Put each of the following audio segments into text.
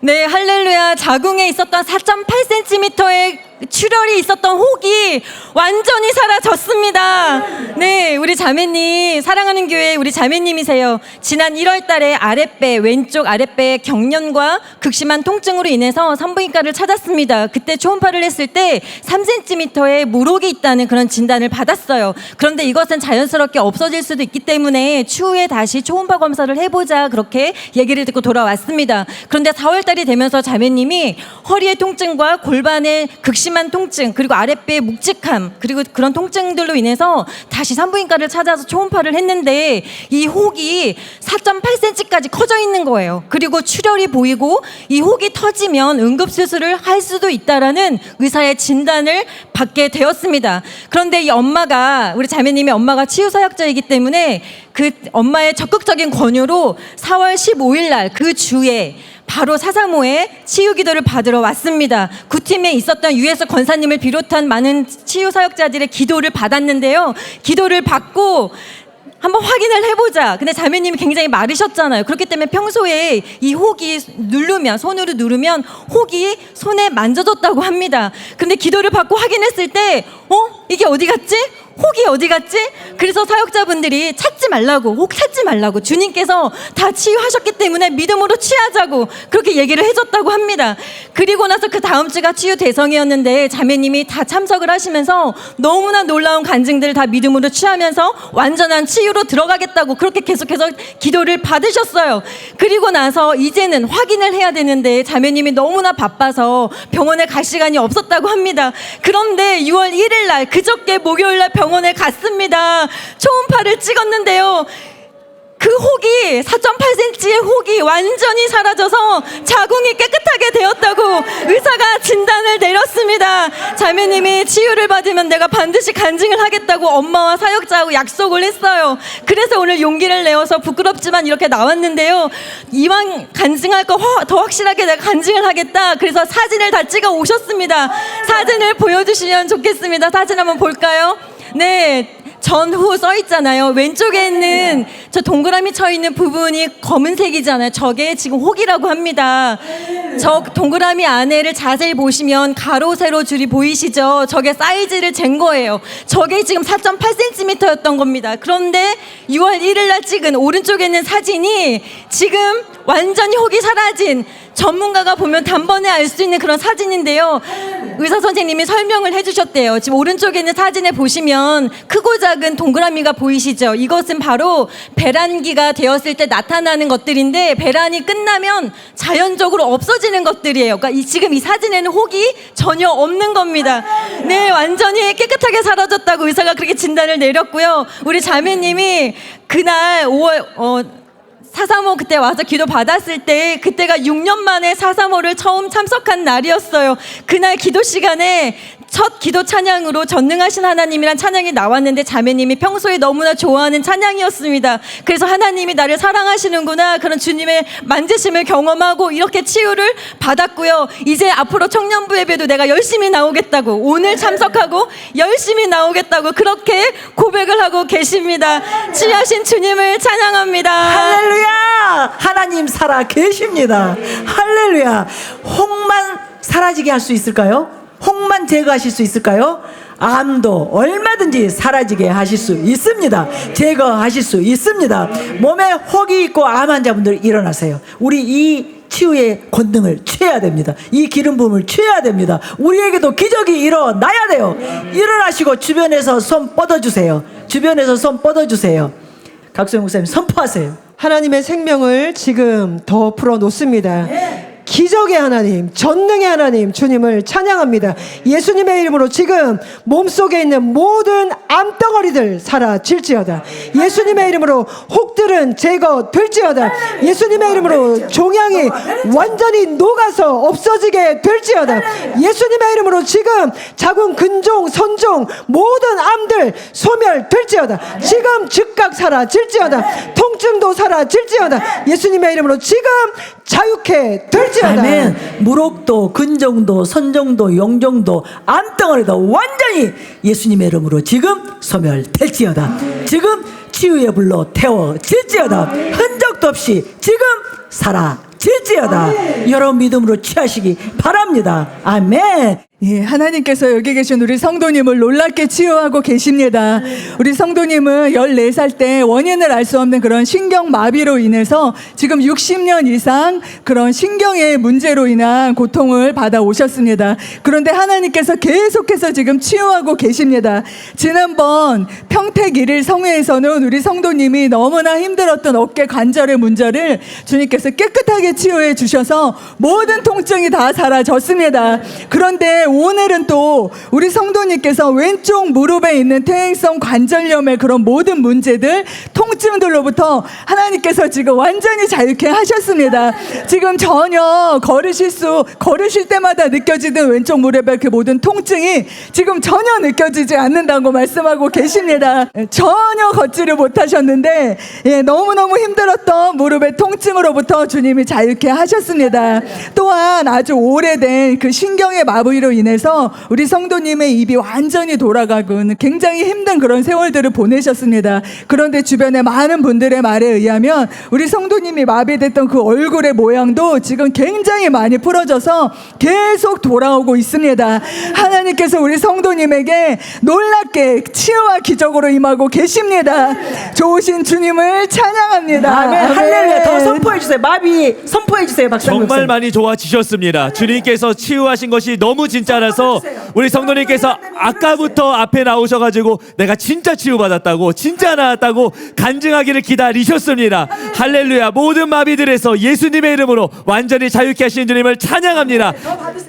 네, 할렐루야. 자궁에 있었던 4.8cm의 출혈이 있었던 혹이 완전히 사라졌습니다. 네, 우리 자매님, 사랑하는 교회 우리 자매님이세요. 지난 1월 달에 아랫배, 왼쪽 아랫배 경련과 극심한 통증으로 인해서 산부인과를 찾았습니다. 그때 초음파를 했을 때 3cm의 물혹이 있다는 그런 진단을 받았어요. 그런데 이것은 자연스럽게 없어질 수도 있기 때문에 추후에 다시 초음파 검사를 해보자, 그렇게 얘기를 듣고 돌아왔습니다. 그런데 4월 달이 되면서 자매님이 허리의 통증과 골반의 극심한 통증, 그리고 아랫배의 묵직함, 그리고 그런 통증들로 인해서 다시 산부인과를 찾아서 초음파를 했는데 이 혹이 4.8cm까지 커져 있는 거예요. 그리고 출혈이 보이고 이 혹이 터지면 응급수술을 할 수도 있다라는 의사의 진단을 받게 되었습니다. 그런데 이 엄마가, 우리 자매님의 엄마가 치유사역자이기 때문에 그 엄마의 적극적인 권유로 4월 15일 날 그 주에 바로 435에 치유기도를 받으러 왔습니다. 구팀에 있었던 유에서 권사님을 비롯한 많은 치유사역자들의 기도를 받았는데요. 기도를 받고 한번 확인을 해보자. 근데 자매님이 굉장히 마르셨잖아요. 그렇기 때문에 평소에 이 혹이 누르면, 손으로 누르면 혹이 손에 만져졌다고 합니다. 근데 기도를 받고 확인했을 때 이게 어디 갔지? 혹이 어디 갔지? 그래서 사역자분들이 찾지 말라고, 혹 찾지 말라고, 주님께서 다 치유하셨기 때문에 믿음으로 취하자고 그렇게 얘기를 해줬다고 합니다. 그리고 나서 그 다음 주가 치유 대성이었는데 자매님이 다 참석을 하시면서 너무나 놀라운 간증들을 다 믿음으로 취하면서 완전한 치유로 들어가겠다고 그렇게 계속해서 기도를 받으셨어요. 그리고 나서 이제는 확인을 해야 되는데 자매님이 너무나 바빠서 병원에 갈 시간이 없었다고 합니다. 그런데 6월 1일 날, 그저께 목요일 날 병원에 갔습니다. 초음파를 찍었는데요. 그 혹이, 4.8cm의 혹이 완전히 사라져서 자궁이 깨끗하게 되었다고 의사가 진단을 내렸습니다. 자매님이 치유를 받으면 내가 반드시 간증을 하겠다고 엄마와 사역자하고 약속을 했어요. 그래서 오늘 용기를 내어서 부끄럽지만 이렇게 나왔는데요. 이왕 간증할 거 더 확실하게 내가 간증을 하겠다. 그래서 사진을 다 찍어 오셨습니다. 사진을 보여주시면 좋겠습니다. 사진 한번 볼까요? 네, 전후 써 있잖아요. 왼쪽에 있는 저 동그라미 쳐 있는 부분이 검은색이잖아요. 저게 지금 혹이라고 합니다. 저 동그라미 안에를 자세히 보시면 가로 세로 줄이 보이시죠? 저게 사이즈를 잰 거예요. 저게 지금 4.8cm였던 겁니다. 그런데 6월 1일 날 찍은 오른쪽에 있는 사진이 지금 완전히 혹이 사라진, 전문가가 보면 단번에 알 수 있는 그런 사진인데요. 의사 선생님이 설명을 해주셨대요. 지금 오른쪽에 있는 사진에 보시면 크고 작은 동그라미가 보이시죠? 이것은 바로 배란기가 되었을 때 나타나는 것들인데, 배란이 끝나면 자연적으로 없어지는 것들이에요. 그러니까 지금 이 사진에는 혹이 전혀 없는 겁니다. 네, 완전히 깨끗하게 사라졌다고 의사가 그렇게 진단을 내렸고요. 우리 자매님이 그날 435 그때 와서 기도 받았을 때, 그때가 6년 만에 435를 처음 참석한 날이었어요. 그날 기도 시간에 첫 기도 찬양으로 전능하신 하나님이란 찬양이 나왔는데 자매님이 평소에 너무나 좋아하는 찬양이었습니다. 그래서 하나님이 나를 사랑하시는구나, 그런 주님의 만지심을 경험하고 이렇게 치유를 받았고요. 이제 앞으로 청년부 예배도 내가 열심히 나오겠다고, 오늘 참석하고 열심히 나오겠다고 그렇게 고백을 하고 계십니다. 치유하신 주님을 찬양합니다. 할렐루야! 하나님 살아 계십니다. 할렐루야! 혹만 사라지게 할 수 있을까요? 혹만 제거하실 수 있을까요? 암도 얼마든지 사라지게 하실 수 있습니다. 제거하실 수 있습니다. 몸에 혹이 있고 암 환자분들 일어나세요. 우리 이 치유의 권능을 취해야 됩니다. 이 기름 부음을 취해야 됩니다. 우리에게도 기적이 일어나야 돼요. 일어나시고 주변에서 손 뻗어주세요. 주변에서 손 뻗어주세요. 각소영 목사님 선포하세요. 하나님의 생명을 지금 더 풀어놓습니다. 기적의 하나님, 전능의 하나님, 주님을 찬양합니다. 예수님의 이름으로 지금 몸속에 있는 모든 암덩어리들 사라질지어다. 예수님의 이름으로 혹들은 제거될지어다. 예수님의 이름으로 종양이 완전히 녹아서 없어지게 될지어다. 예수님의 이름으로 지금 자궁, 근종, 선종 모든 암들 소멸될지어다. 지금 즉각 사라질지어다. 통증도 사라질지어다. 예수님의 이름으로 지금 자유케 될지어다. 아멘. 무록도, 근종도, 선종도, 용종도, 암덩어리도 완전히 예수님의 이름으로 지금 소멸될지어다. 지금 치유의 불로 태워질지어다. 흔적도 없이 지금 살아 질지어다. 여러분 믿음으로 취하시기 바랍니다. 아멘. 예, 하나님께서 여기 계신 우리 성도님을 놀랍게 치유하고 계십니다. 우리 성도님은 14살 때 원인을 알 수 없는 그런 신경마비로 인해서 지금 60년 이상 그런 신경의 문제로 인한 고통을 받아 오셨습니다. 그런데 하나님께서 계속해서 지금 치유하고 계십니다. 지난번 평택 1일 성회에서는 우리 성도님이 너무나 힘들었던 어깨 관절의 문제를 주님께서 깨끗하게 치유해 주셔서 모든 통증이 다 사라졌습니다. 그런데 오늘은 또 우리 성도님께서 왼쪽 무릎에 있는 퇴행성 관절염의 그런 모든 문제들, 통증들로부터 하나님께서 지금 완전히 자유케 하셨습니다. 지금 전혀 걸으실 때마다 느껴지는 왼쪽 무릎의 그 모든 통증이 지금 전혀 느껴지지 않는다고 말씀하고 계십니다. 전혀 걷지를 못하셨는데 너무너무 힘들었던 무릎의 통증으로부터 주님이 자유케 하셨습니다. 또한 아주 오래된 그 신경의 마비로 인해서 우리 성도님의 입이 완전히 돌아가고 굉장히 힘든 그런 세월들을 보내셨습니다. 그런데 주변의 많은 분들의 말에 의하면 우리 성도님이 마비됐던 그 얼굴의 모양도 지금 굉장히 많이 풀어져서 계속 돌아오고 있습니다. 하나님께서 우리 성도님에게 놀랍게 치유와 기적으로 임하고 계십니다. 좋으신 주님을 찬양합니다. 아멘. 할렐루야. 더 선포해 주세요. 마비 선포해 주세요. 박사님. 정말 많이 좋아지셨습니다. 주님께서 치유하신 것이 너무 진짜라서 우리 성도님께서 아까부터 앞에 나오셔가지고 내가 진짜 치유받았다고, 진짜 나았다고 간증하기를 기다리셨습니다. 할렐루야. 모든 마비들에서 예수님의 이름으로 완전히 자유케 하신 주님을 찬양합니다.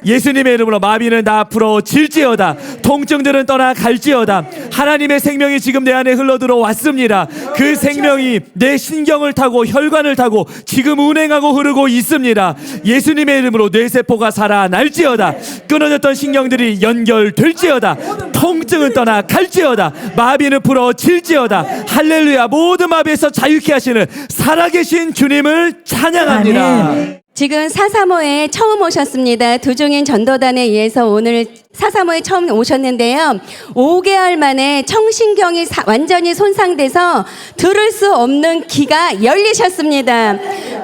예수님의 이름으로 마비는 다 풀어질지어다. 통증들은 떠나갈지어다. 하나님의 생명이 지금 내 안에 흘러들어 왔습니다. 그 생명이 내 신경을 타고 혈관을 타고 지금 운행하고 흐르고 있습니다. 예수님의 이름으로 뇌세포가 살아날지어다. 끊어졌던 신경들이 연결될지어다. 통증은 떠나갈지어다. 마비는 풀어질지어다. 할렐루야. 모든 마비에서 자유케 하시는 살아계신 주님을 찬양합니다. 아멘. 지금 435에 처음 오셨습니다. 두종인 전도단에 의해서 오늘 435에 처음 오셨는데요. 5개월 만에 청신경이 완전히 손상돼서 들을 수 없는 귀가 열리셨습니다.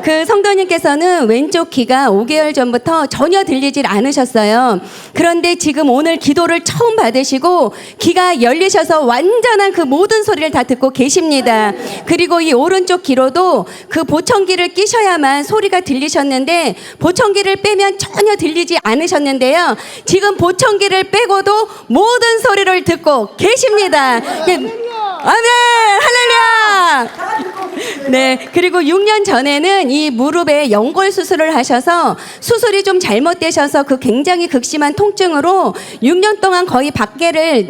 그 성도님께서는 왼쪽 귀가 5개월 전부터 전혀 들리질 않으셨어요. 그런데 지금 오늘 기도를 처음 받으시고 귀가 열리셔서 완전한 그 모든 소리를 다 듣고 계십니다. 그리고 이 오른쪽 귀로도 그 보청기를 끼셔야만 소리가 들리셨는데 보청기를 빼면 전혀 들리지 않으셨는데요. 지금 보청기를 빼고도 모든 소리를 듣고 계십니다. 아멘! 할렐루야! 네, 그리고 6년 전에는 이 무릎에 연골 수술을 하셔서 수술이 좀 잘못되셔서 그 굉장히 극심한 통증으로 6년 동안 거의 밖에를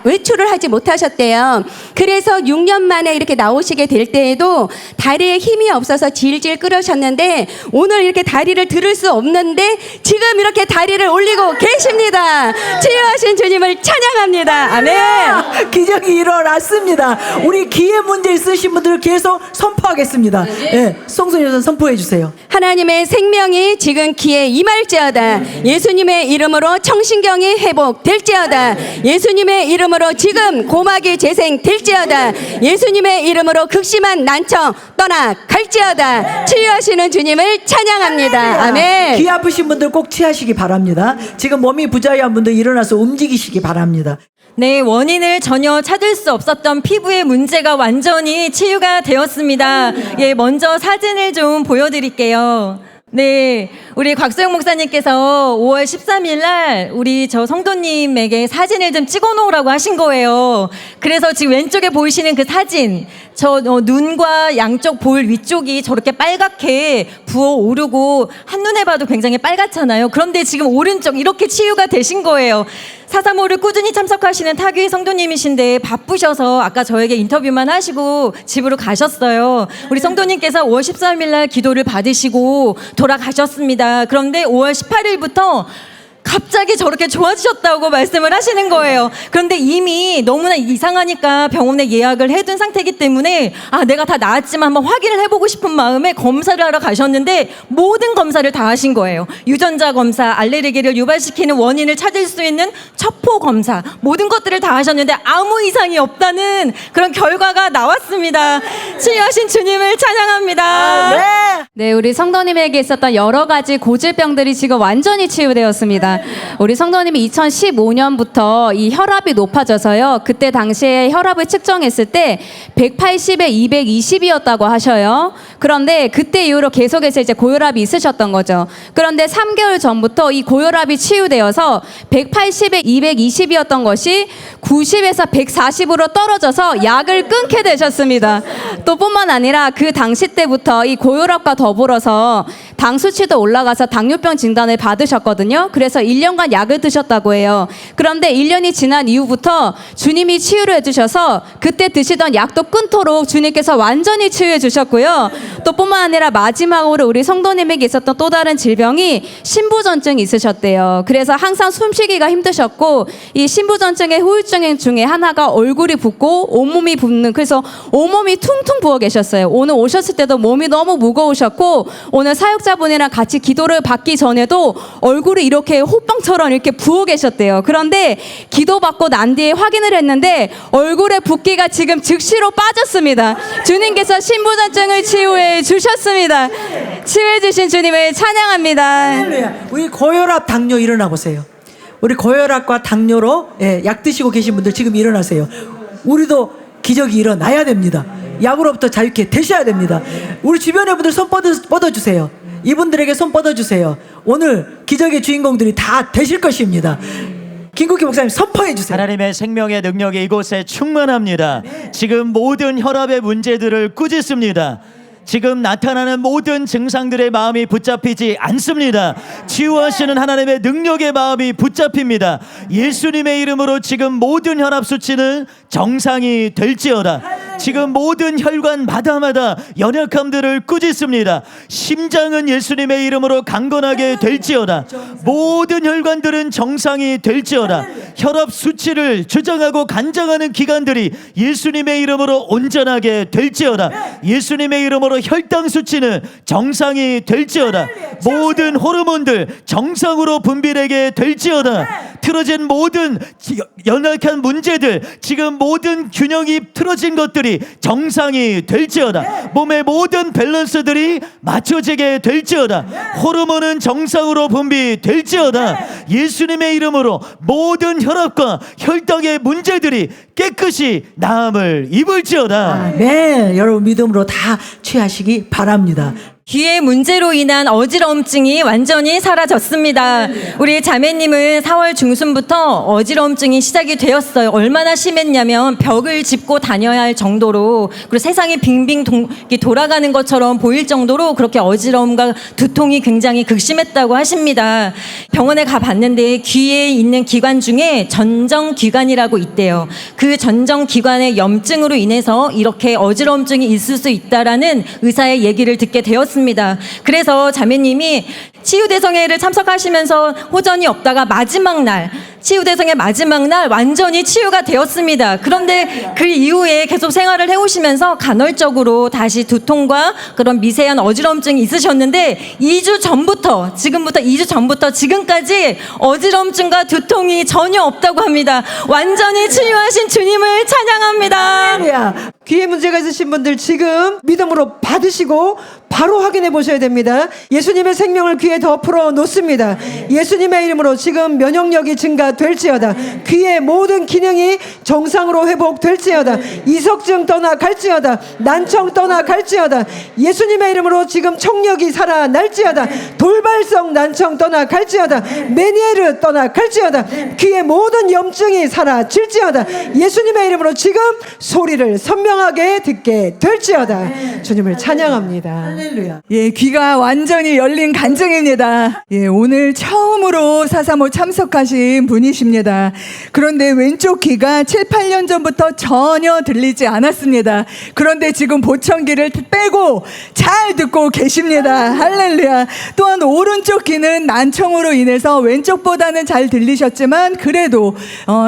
외출을 하지 못하셨대요. 그래서 6년 만에 이렇게 나오시게 될 때에도 다리에 힘이 없어서 질질 끓으셨는데 오늘 이렇게 다리를 들을 수 없는데 지금 이렇게 다리를 올리고 계십니다. 치유하신 주님을 찬양합니다. 아멘. 기적이 일어났습니다. 우리 귀에 문제 있으신 분들 계속 선포하겠습니다. 예, 송순 여사 선포해 주세요. 하나님의 생명이 지금 귀에 임할지어다. 예수님의 이름으로 청신경이 회복될지어다. 예수님의 이름으로 지금 고막이 재생될지어다. 예수님의 이름으로 극심한 난청 떠나갈지어다. 치유하시는 주님을 찬양합니다. 아멘. 귀 아프신 분들 꼭 치하시기 바랍니다. 지금 몸이 부자유한 분들 일어나서 움직이시기 바랍니다. 네, 원인을 전혀 찾을 수 없었던 피부의 문제가 완전히 치유가 되었습니다. 예, 먼저 사진을 좀 보여드릴게요. 네, 우리 곽소영 목사님께서 5월 13일 날 우리 저 성도님에게 사진을 좀 찍어 놓으라고 하신 거예요. 그래서 지금 왼쪽에 보이시는 그 사진, 저 눈과 양쪽 볼 위쪽이 저렇게 빨갛게 부어오르고 한눈에 봐도 굉장히 빨갛잖아요. 그런데 지금 오른쪽 이렇게 치유가 되신 거예요. 435를 꾸준히 참석하시는 타교의 성도님이신데 바쁘셔서 아까 저에게 인터뷰만 하시고 집으로 가셨어요. 우리 성도님께서 5월 13일 날 기도를 받으시고 돌아가셨습니다. 그런데 5월 18일부터 갑자기 저렇게 좋아지셨다고 말씀을 하시는 거예요. 그런데 이미 너무나 이상하니까 병원에 예약을 해둔 상태이기 때문에 내가 다 나았지만 한번 확인을 해보고 싶은 마음에 검사를 하러 가셨는데 모든 검사를 다 하신 거예요. 유전자 검사, 알레르기를 유발시키는 원인을 찾을 수 있는 척포 검사, 모든 것들을 다 하셨는데 아무 이상이 없다는 그런 결과가 나왔습니다. 치유하신 주님을 찬양합니다. 네, 우리 성도님에게 있었던 여러 가지 고질병들이 지금 완전히 치유되었습니다. 우리 성도님이 2015년부터 이 혈압이 높아져서요. 그때 당시에 혈압을 측정했을 때 180에 220이었다고 하셔요. 그런데 그때 이후로 계속해서 이제 고혈압이 있으셨던 거죠. 그런데 3개월 전부터 이 고혈압이 치유되어서 180에 220이었던 것이 90에서 140으로 떨어져서 약을 끊게 되셨습니다. 또 뿐만 아니라 그 당시 때부터 이 고혈압과 더불어서 당 수치도 올라가서 당뇨병 진단을 받으셨거든요. 그래서 1년간 약을 드셨다고 해요. 그런데 1년이 지난 이후부터 주님이 치유를 해주셔서 그때 드시던 약도 끊도록 주님께서 완전히 치유해 주셨고요. 또 뿐만 아니라 마지막으로 우리 성도님에게 있었던 또 다른 질병이 신부전증이 있으셨대요. 그래서 항상 숨쉬기가 힘드셨고 이 신부전증의 후유증 중에 하나가 얼굴이 붓고 온몸이 붓는, 그래서 온몸이 퉁퉁 부어 계셨어요. 오늘 오셨을 때도 몸이 너무 무거우셨고 오늘 사역자분이랑 같이 기도를 받기 전에도 얼굴이 이렇게 호빵처럼 이렇게 부어 계셨대요. 그런데 기도받고 난 뒤에 확인을 했는데 얼굴에 붓기가 지금 즉시로 빠졌습니다. 주님께서 신부전증을 치유해 주셨습니다. 치유해 주신 주님을 찬양합니다. 할렐루야. 우리 고혈압, 당뇨 일어나 보세요. 우리 고혈압과 당뇨로 약 드시고 계신 분들 지금 일어나세요. 우리도 기적이 일어나야 됩니다. 약으로부터 자유케 되셔야 됩니다. 우리 주변의 분들 손 뻗어주세요. 이분들에게 손 뻗어주세요. 오늘 기적의 주인공들이 다 되실 것입니다. 김국희 목사님 선포해 주세요. 하나님의 생명의 능력이 이곳에 충만합니다. 지금 모든 혈압의 문제들을 꾸짖습니다. 지금 나타나는 모든 증상들의 마음이 붙잡히지 않습니다. 치유하시는 하나님의 능력의 마음이 붙잡힙니다. 예수님의 이름으로 지금 모든 혈압 수치는 정상이 될지어다. 지금 모든 혈관 마다마다 연약함들을 꾸짖습니다. 심장은 예수님의 이름으로 강건하게 될지어다. 모든 혈관들은 정상이 될지어다. 혈압 수치를 조정하고 간장하는 기관들이 예수님의 이름으로 온전하게 될지어다. 예수님의 이름으로 혈당 수치는 정상이 될지어다. 모든 호르몬들 정상으로 분비되게 될지어다. 틀어진 모든 연약한 문제들, 지금 모든 균형이 틀어진 것들이 정상이 될지어다. 몸의 모든 밸런스들이 맞춰지게 될지어다. 호르몬은 정상으로 분비될지어다. 예수님의 이름으로 모든 혈압과 혈당의 문제들이 깨끗이 나음을 입을지어다. 네, 여러분 믿음으로 다 취하시기 바랍니다. 귀의 문제로 인한 어지러움증이 완전히 사라졌습니다. 우리 자매님은 4월 중순부터 어지러움증이 시작이 되었어요. 얼마나 심했냐면 벽을 짚고 다녀야 할 정도로, 그리고 세상이 빙빙 돌아가는 것처럼 보일 정도로 그렇게 어지러움과 두통이 굉장히 극심했다고 하십니다. 병원에 가봤는데 귀에 있는 기관 중에 전정기관이라고 있대요. 그 전정기관의 염증으로 인해서 이렇게 어지러움증이 있을 수 있다라는 의사의 얘기를 듣게 되었습니다. 그래서 자매님이 치유대성회를 참석하시면서 호전이 없다가 마지막 날, 치유대성회 마지막 날 완전히 치유가 되었습니다. 그런데 그 이후에 계속 생활을 해오시면서 간헐적으로 다시 두통과 그런 미세한 어지러움증이 있으셨는데 2주 전부터, 지금부터 2주 전부터 지금까지 어지러움증과 두통이 전혀 없다고 합니다. 완전히 치유하신 주님을 찬양합니다. 귀에 문제가 있으신 분들 지금 믿음으로 받으시고 바로 확인해 보셔야 됩니다. 예수님의 생명을 귀에 더 풀어 놓습니다. 예수님의 이름으로 지금 면역력이 증가될지어다. 귀의 모든 기능이 정상으로 회복될지어다. 이석증 떠나갈지어다. 난청 떠나갈지어다. 예수님의 이름으로 지금 청력이 살아날지어다. 돌발성 난청 떠나갈지어다. 메니에르 떠나갈지어다. 귀의 모든 염증이 사라질지어다. 예수님의 이름으로 지금 소리를 선명하게 분명하게 듣게 될지어다. 주님을 찬양합니다. 할렐루야. 예, 귀가 완전히 열린 간증입니다. 예, 오늘 처음으로 435 참석하신 분이십니다. 그런데 왼쪽 귀가 7, 8년 전부터 전혀 들리지 않았습니다. 그런데 지금 보청기를 빼고 잘 듣고 계십니다. 할렐루야. 또한 오른쪽 귀는 난청으로 인해서 왼쪽보다는 잘 들리셨지만 그래도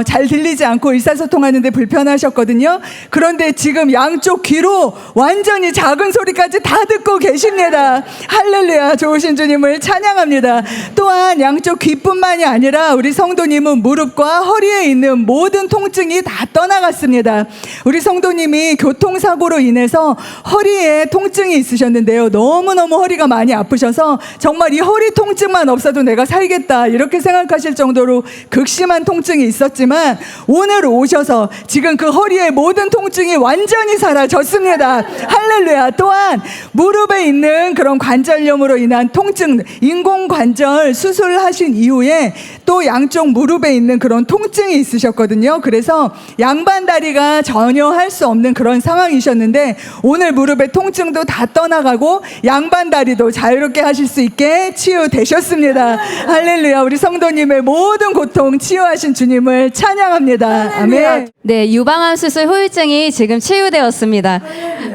잘 들리지 않고 의사소통하는데 불편하셨거든요. 그런데 지금 양쪽 귀로 완전히 작은 소리까지 다 듣고 계십니다. 할렐루야. 좋으신 주님을 찬양합니다. 또한 양쪽 귀뿐만이 아니라 우리 성도님은 무릎과 허리에 있는 모든 통증이 다 떠나갔습니다. 우리 성도님이 교통사고로 인해서 허리에 통증이 있으셨는데요. 너무너무 허리가 많이 아프셔서 정말 이 허리 통증만 없어도 내가 살겠다 이렇게 생각하실 정도로 극심한 통증이 있었지만 오늘 오셔서 지금 그 허리의 모든 통증이 완전히 사라졌습니다. 할렐루야. 또한 무릎에 있는 그런 관절염으로 인한 통증, 인공관절 수술하신 이후에 또 양쪽 무릎에 있는 그런 통증이 있으셨거든요. 그래서 양반 다리가 전혀 할 수 없는 그런 상황이셨는데 오늘 무릎의 통증도 다 떠나가고 양반 다리도 자유롭게 하실 수 있게 치유되셨습니다. 할렐루야. 우리 성도님의 모든 고통 치유하신 주님을 찬양합니다. 아멘. 네, 유방암 수술 후유증이 지금 치유되었습니다.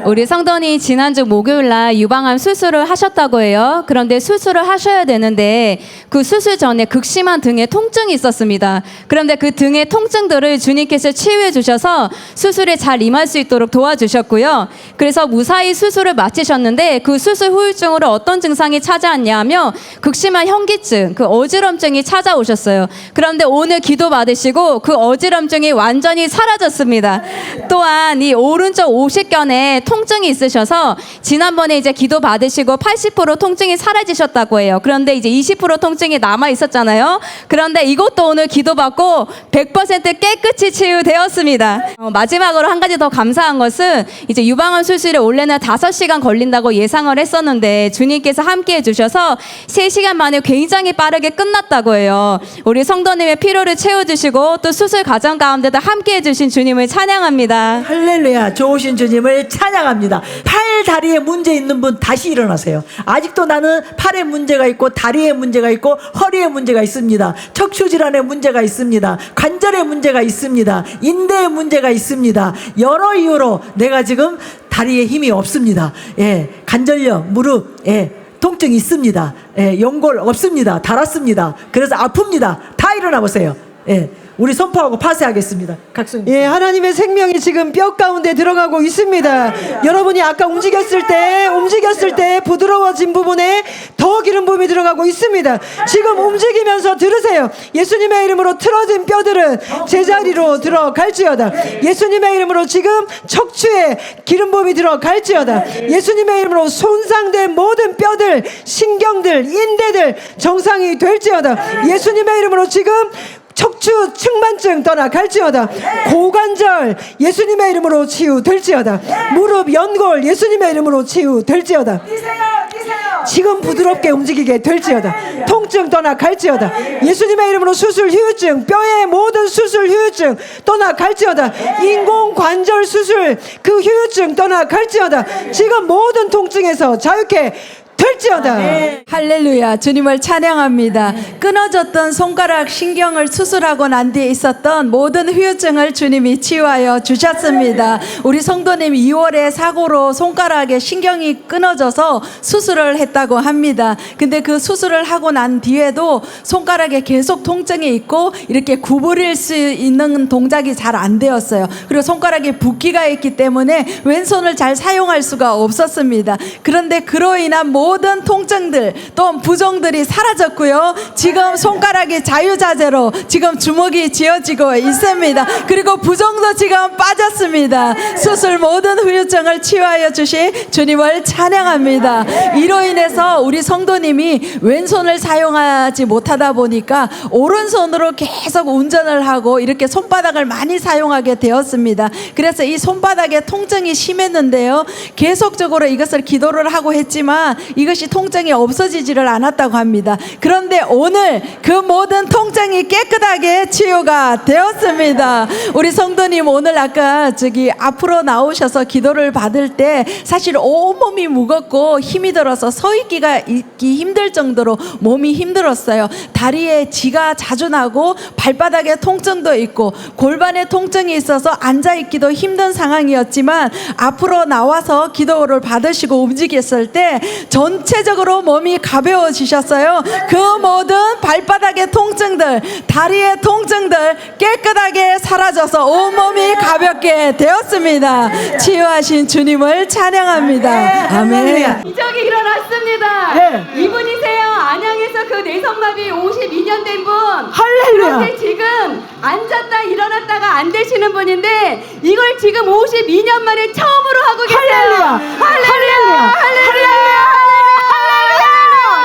우리 성도님 지난주 목요일 날 유방암 수술을 하셨다고 해요. 그런데 수술을 하셔야 되는데 그 수술 전에 극심한 등에 통증이 있었습니다. 그런데 그 등의 통증들을 주님께서 치유해 주셔서 수술에 잘 임할 수 있도록 도와주셨고요. 그래서 무사히 수술을 마치셨는데 그 수술 후유증으로 어떤 증상이 찾아왔냐면 극심한 현기증, 그 어지럼증이 찾아오셨어요. 그런데 오늘 기도 받으시고 그 어지럼증이 완전히 사라졌습니다. 또한 이 오른쪽 오십견에 통증이 있으셔서 지난번에 이제 기도 받으시고 80% 통증이 사라지셨다고 해요. 그런데 이제 20% 통증이 남아 있었잖아요. 그런데 이것도 오늘 기도 받고 100% 깨끗이 치유되었습니다. 마지막으로 한 가지 더 감사한 것은 이제 유방암 수술이 원래는 5시간 걸린다고 예상을 했었는데 주님께서 함께 해주셔서 3시간 만에 굉장히 빠르게 끝났다고 해요. 우리 성도님의 피로를 채워주시고 또 수술 과정 가운데도 함께 해주신 주님을 찬양합니다. 할렐루야. 좋으신 주님을 찬양합니다. 팔 다리에 문제 있는 분 다시 일어나세요. 아직도 나는 팔에 문제가 있고 다리에 문제가 있고 허리에 문제가 있습니다. 척추질환에 문제가 있습니다. 관절에 문제가 있습니다. 인대에 문제가 있습니다. 여러 이유로 내가 지금 다리에 힘이 없습니다. 예, 관절염, 무릎, 예, 통증 있습니다. 예, 연골 없습니다. 닳았습니다. 그래서 아픕니다. 다 일어나 보세요. 예. 우리 선포하고 파쇄하겠습니다. 각성. 예, 하나님의 생명이 지금 뼈 가운데 들어가고 있습니다. 여러분이 아까 움직였을 때 부드러워진 부분에 더 기름 부음이 들어가고 있습니다. 지금 움직이면서 들으세요. 예수님의 이름으로 틀어진 뼈들은 제자리로 들어갈지어다. 예수님의 이름으로 지금 척추에 기름 부음이 들어갈지어다. 예수님의 이름으로 손상된 모든 뼈들, 신경들, 인대들 정상이 될지어다. 예수님의 이름으로 지금 척추 측만증 떠나갈지어다. 고관절 예수님의 이름으로 치유될지어다. 무릎 연골 예수님의 이름으로 치유될지어다. 지금 부드럽게 움직이게 될지어다. 통증 떠나갈지어다. 예수님의 이름으로 수술 후유증, 뼈의 모든 수술 후유증 떠나갈지어다. 인공관절 수술 그 후유증 떠나갈지어다. 지금 모든 통증에서 자유케 될지어다. 할렐루야. 주님을 찬양합니다. 끊어졌던 손가락 신경을 수술하고 난 뒤에 있었던 모든 후유증을 주님이 치유하여 주셨습니다. 우리 성도님 2월에 사고로 손가락에 신경이 끊어져서 수술을 했다고 합니다. 근데 그 수술을 하고 난 뒤에도 손가락에 계속 통증이 있고 이렇게 구부릴 수 있는 동작이 잘 안 되었어요. 그리고 손가락에 붓기가 있기 때문에 왼손을 잘 사용할 수가 없었습니다. 그런데 그로 인한 모든 통증들 또 부종들이 사라졌고요. 지금 손가락이 자유자재로 지금 주먹이 쥐어지고 있습니다. 그리고 부종도 지금 빠졌습니다. 수술 모든 후유증을 치유하여 주신 주님을 찬양합니다. 이로 인해서 우리 성도님이 왼손을 사용하지 못하다 보니까 오른손으로 계속 운전을 하고 이렇게 손바닥을 많이 사용하게 되었습니다. 그래서 이 손바닥에 통증이 심했는데요. 계속적으로 이것을 기도를 하고 했지만 이것이 통증이 없어지지를 않았다고 합니다. 그런데 오늘 그 모든 통증이 깨끗하게 치유가 되었습니다. 우리 성도님 오늘 아까 저기 앞으로 나오셔서 기도를 받을 때 사실 온몸이 무겁고 힘이 들어서 서 있기 힘들 정도로 몸이 힘들었어요. 다리에 지가 자주 나고 발바닥에 통증도 있고 골반에 통증이 있어서 앉아있기도 힘든 상황이었지만 앞으로 나와서 기도를 받으시고 움직였을 때 전체적으로 몸이 가벼워지셨어요. 그 모든 발바닥의 통증들, 다리의 통증들 깨끗하게 사라져서 온몸이 가볍게 되었습니다. 치유하신 주님을 찬양합니다. 아멘. 기적이 일어났습니다. 네. 이분이세요. 안양에서 그 뇌성마비 52년 된 분. 할렐루야. 그런데 지금 앉았다 일어났다가 안 되시는 분인데 이걸 지금 52년 만에 처음으로 하고 계세요. 할렐루야. 할렐루야. 할렐루야.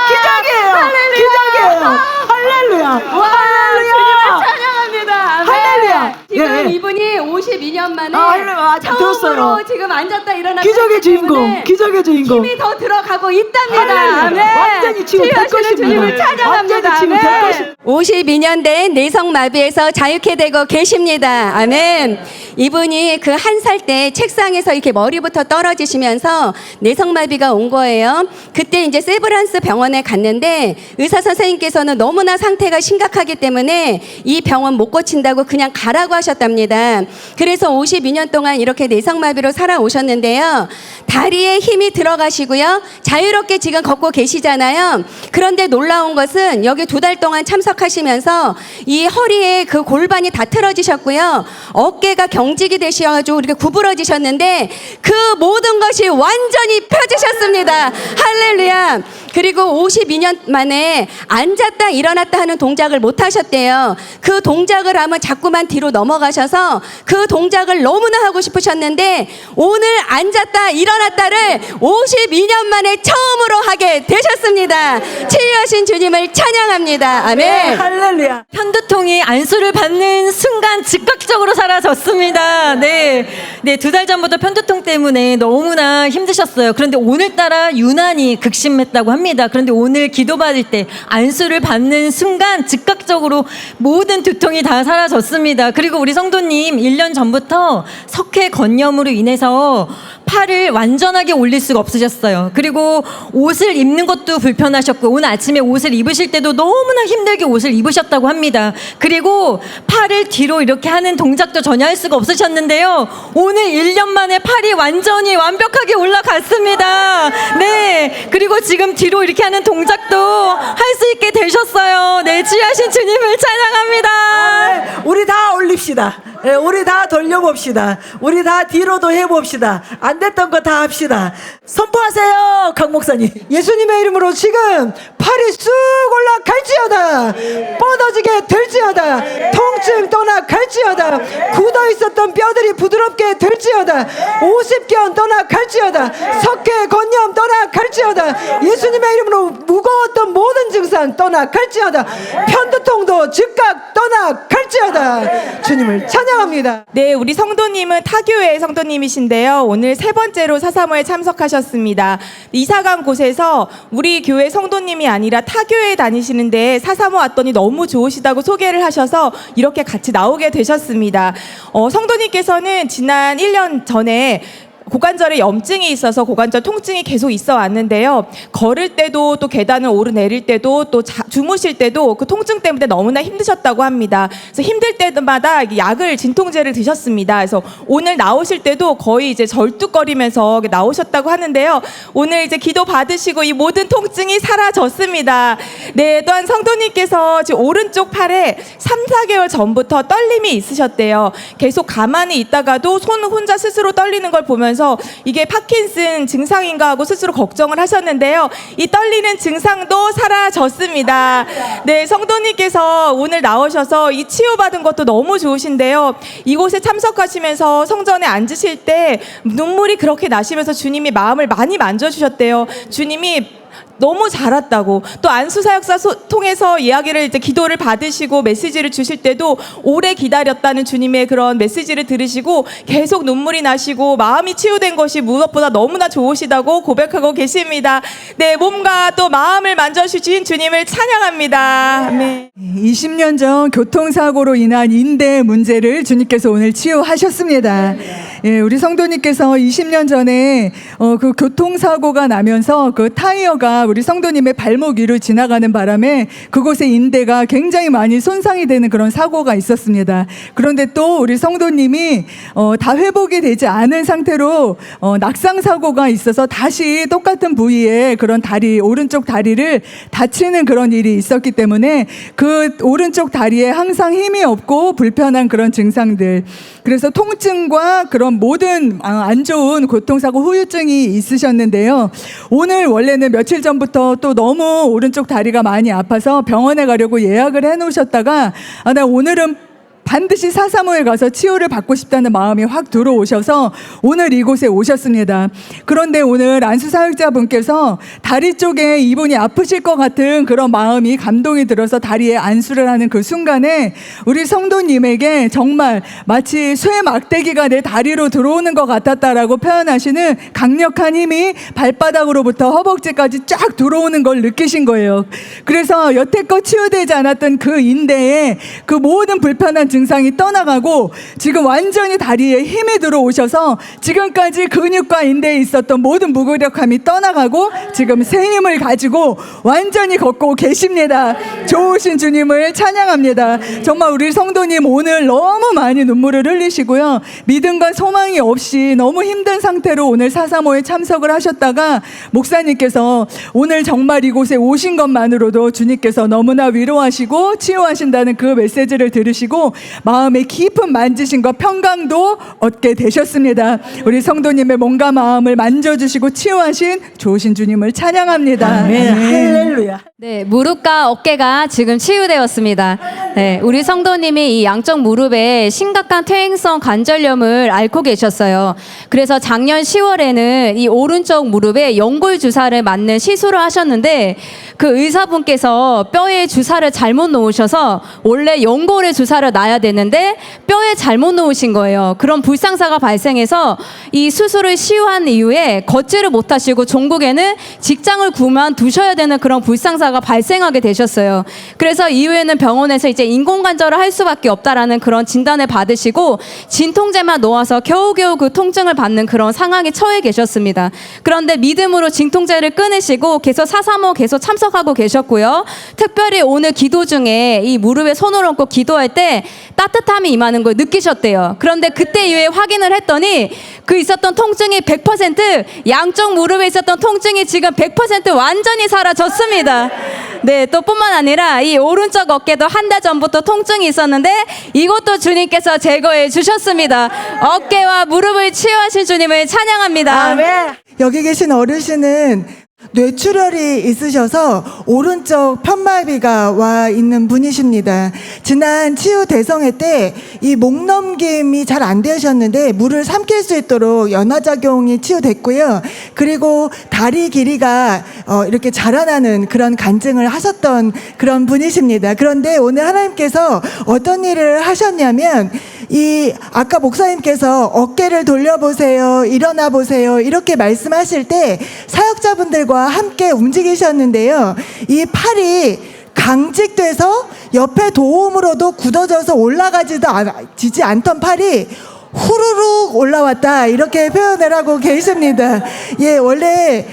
기적이에요. 기적이에요. 할렐루야. 와, 주님을 찬양합니다. 아멘. 할렐루야. 지금 예. 이분이 52년 만에 할렐루야. 처음으로 들었어요. 지금 앉았다 일어났다 기적의 했기 주인공. 때문에 기적의 주인공. 힘이 더 들어가고 있답니다. 할렐루야. 아멘. 완전히 치유될 치유하시는 것입니다. 주님을 찬양합니다. 완전히 치유될 아멘. 것입니다. 52년 된 뇌성마비에서 자유케 되고 계십니다. 아멘. 이분이 그 한 살 때 책상에서 이렇게 머리부터 떨어지시면서 뇌성마비가 온 거예요. 그때 이제 세브란스 병원에 갔는데 의사 선생님께서는 너무나 상태가 심각하기 때문에 이 병원 못 고친다고 그냥 가라고 하셨답니다. 그래서 52년 동안 이렇게 뇌성마비로 살아오셨는데요. 다리에 힘이 들어가시고요. 자유롭게 지금 걷고 계시잖아요. 그런데 놀라운 것은 여기 2달 동안 참석하시면서 이 허리에 그 골반이 다 틀어지셨고요. 어깨가 경직이 되셔가지고 이렇게 구부러지셨는데 그 모든 것이 완전히 펴지셨습니다. 할렐루야. 그리고 52년 만에 앉았다 일어났다 하는 동작을 못 하셨대요. 그 동작을 하면 자꾸만 뒤로 넘어가셔서 그 동작을 너무나 하고 싶으셨는데 오늘 앉았다 일어났다를 52년 만에 처음으로 하게 되셨습니다. 치유하신 주님을 찬양합니다. 아멘. 네, 할렐루야. 편두통이 안수를 받는 순간 즉각적으로 사라졌습니다. 네. 2달 전부터 편두통 때문에 너무나 힘드셨어요. 그런데 오늘따라 유난히 극심했다고 합니다. 그런데 오늘 기도받을 때 안수를 받는 순간 즉각적으로 모든 두통이 다 사라졌습니다. 그리고 우리 성도님 1년 전부터 석회 건염으로 인해서 팔을 완전하게 올릴 수가 없으셨어요. 그리고 옷을 입는 것도 불편하셨고 오늘 아침에 옷을 입으실 때도 너무나 힘들게 옷을 입으셨다고 합니다. 그리고 팔을 뒤로 이렇게 하는 동작도 전혀 할 수가 없으셨는데요. 오늘 1년 만에 팔이 완전히 완벽하게 올라갔습니다. 네. 그리고 지금 뒤로 이렇게 하는 동작도 할 수 있게 되셨어요. 네. 치유하신 주님을 찬양합니다. 우리 다 올립시다. 예, 우리 다 돌려봅시다. 우리 다 뒤로도 해봅시다. 안 됐던 거 다 합시다. 선포하세요, 강 목사님. 예수님의 이름으로 지금 팔이 쑥 올라갈지어다. 뻗어지게 될지어다. 통증 떠나갈지어다. 굳어 있었던 뼈들이 부드럽게 될지어다. 50견 떠나갈지어다. 석회 건염 떠나갈지어다. 예수님의 이름으로 무거웠던 모든 증상 떠나갈지어다. 편두통도 즉각 떠나갈지어다. 주님을 찬양합니다. 네, 우리 성도님은 타교회 성도님이신데요. 오늘 3번째로 사사모에 참석하셨습니다. 이사간 곳에서 우리 교회 성도님이 아니라 타교회에 다니시는데 사사모 왔더니 너무 좋으시다고 소개를 하셔서 이렇게 같이 나오게 되셨습니다. 성도님께서는 지난 1년 전에 고관절에 염증이 있어서 고관절 통증이 계속 있어 왔는데요. 걸을 때도 또 계단을 오르내릴 때도 또 주무실 때도 그 통증 때문에 너무나 힘드셨다고 합니다. 그래서 힘들 때마다 약을 진통제를 드셨습니다. 그래서 오늘 나오실 때도 거의 이제 절뚝거리면서 나오셨다고 하는데요. 오늘 이제 기도 받으시고 이 모든 통증이 사라졌습니다. 네, 또한 성도님께서 지금 오른쪽 팔에 3-4개월 전부터 떨림이 있으셨대요. 계속 가만히 있다가도 손 혼자 스스로 떨리는 걸 보면서 이게 파킨슨 증상인가 하고 스스로 걱정을 하셨는데요. 이 떨리는 증상도 사라졌습니다. 네, 성도님께서 오늘 나오셔서 이 치유받은 것도 너무 좋으신데요. 이곳에 참석하시면서 성전에 앉으실 때 눈물이 그렇게 나시면서 주님이 마음을 많이 만져주셨대요. 주님이 너무 자랐다고, 또 안수 사역사 통해서 이야기를 이제 기도를 받으시고 메시지를 주실 때도 오래 기다렸다는 주님의 그런 메시지를 들으시고 계속 눈물이 나시고 마음이 치유된 것이 무엇보다 너무나 좋으시다고 고백하고 계십니다. 네, 몸과 또 마음을 만져주신 주님을 찬양합니다. 아멘. 20년 전 교통사고로 인한 인대 문제를 주님께서 오늘 치유하셨습니다. 예, 우리 성도님께서 20년 전에 그 교통사고가 나면서 그 타이어가 우리 성도님의 발목 위로 지나가는 바람에 그곳의 인대가 굉장히 많이 손상이 되는 그런 사고가 있었습니다. 그런데 또 우리 성도님이 다 회복이 되지 않은 상태로 낙상 사고가 있어서 다시 똑같은 부위에 그런 다리, 오른쪽 다리를 다치는 그런 일이 있었기 때문에 그 오른쪽 다리에 항상 힘이 없고 불편한 그런 증상들, 그래서 통증과 그런 모든 안 좋은 교통사고 후유증이 있으셨는데요. 오늘 원래는 며칠 전부터 또 너무 오른쪽 다리가 많이 아파서 병원에 가려고 예약을 해놓으셨다가 나 오늘은 반드시 사사모에 가서 치유를 받고 싶다는 마음이 확 들어오셔서 오늘 이곳에 오셨습니다. 그런데 오늘 안수 사역자분께서 다리 쪽에 이분이 아프실 것 같은 그런 마음이 감동이 들어서 다리에 안수를 하는 그 순간에 우리 성도님에게 정말 마치 쇠 막대기가 내 다리로 들어오는 것 같았다라고 표현하시는 강력한 힘이 발바닥으로부터 허벅지까지 쫙 들어오는 걸 느끼신 거예요. 그래서 여태껏 치유되지 않았던 그 인대에 그 모든 불편한 증상이 떠나가고 지금 완전히 다리에 힘이 들어오셔서 지금까지 근육과 인대에 있었던 모든 무기력함이 떠나가고 지금 새 힘을 가지고 완전히 걷고 계십니다. 좋으신 주님을 찬양합니다. 정말 우리 성도님 오늘 너무 많이 눈물을 흘리시고요. 믿음과 소망이 없이 너무 힘든 상태로 오늘 사사모에 참석을 하셨다가 목사님께서 오늘 정말 이곳에 오신 것만으로도 주님께서 너무나 위로하시고 치유하신다는 그 메시지를 들으시고 마음의 깊은 만지심과 평강도 얻게 되셨습니다. 우리 성도님의 몸과 마음을 만져주시고 치유하신 좋으신 주님을 찬양합니다. 아멘. 할렐루야. 네, 무릎과 어깨가 지금 치유되었습니다. 네, 우리 성도님이 이 양쪽 무릎에 심각한 퇴행성 관절염을 앓고 계셨어요. 그래서 작년 10월에는 이 오른쪽 무릎에 연골 주사를 맞는 시술을 하셨는데 그 의사분께서 뼈에 주사를 잘못 놓으셔서 원래 연골에 주사를 놔야 되는데 뼈에 잘못 놓으신 거예요. 그런 불상사가 발생해서 이 수술을 시유한 이후에 걷지를 못하시고 종국에는 직장을 그만두셔야 되는 그런 불상사가 발생하게 되셨어요. 그래서 이후에는 병원에서 이제 인공관절을 할 수밖에 없다라는 그런 진단을 받으시고 진통제만 놓아서 겨우겨우 그 통증을 받는 그런 상황에 처해 계셨습니다. 그런데 믿음으로 진통제를 끊으시고 계속 사사모 계속 참석하고 계셨고요. 특별히 오늘 기도 중에 이 무릎에 손을 얹고 기도할 때 따뜻함이 임하는 걸 느끼셨대요. 그런데 그때 이후에 확인을 했더니 그 있었던 통증이 100%, 양쪽 무릎에 있었던 통증이 지금 100% 완전히 사라졌습니다. 네, 또 뿐만 아니라 이 오른쪽 어깨도 한 달 전부터 통증이 있었는데 이것도 주님께서 제거해 주셨습니다. 어깨와 무릎을 치유하신 주님을 찬양합니다. 아멘. 여기 계신 어르신은 뇌출혈이 있으셔서 오른쪽 편마비가 와 있는 분이십니다. 지난 치유 대성회 때 이 목 넘김이 잘 안 되셨는데 물을 삼킬 수 있도록 연화작용이 치유됐고요. 그리고 다리 길이가 이렇게 자라나는 그런 간증을 하셨던 그런 분이십니다. 그런데 오늘 하나님께서 어떤 일을 하셨냐면 이 아까 목사님께서 어깨를 돌려보세요, 일어나 보세요 이렇게 말씀하실 때 사역자분들과 함께 움직이셨는데요. 이 팔이 강직돼서 옆에 도움으로도 굳어져서 올라가지지 않던 팔이 후루룩 올라왔다 이렇게 표현을 하고 계십니다. 예, 원래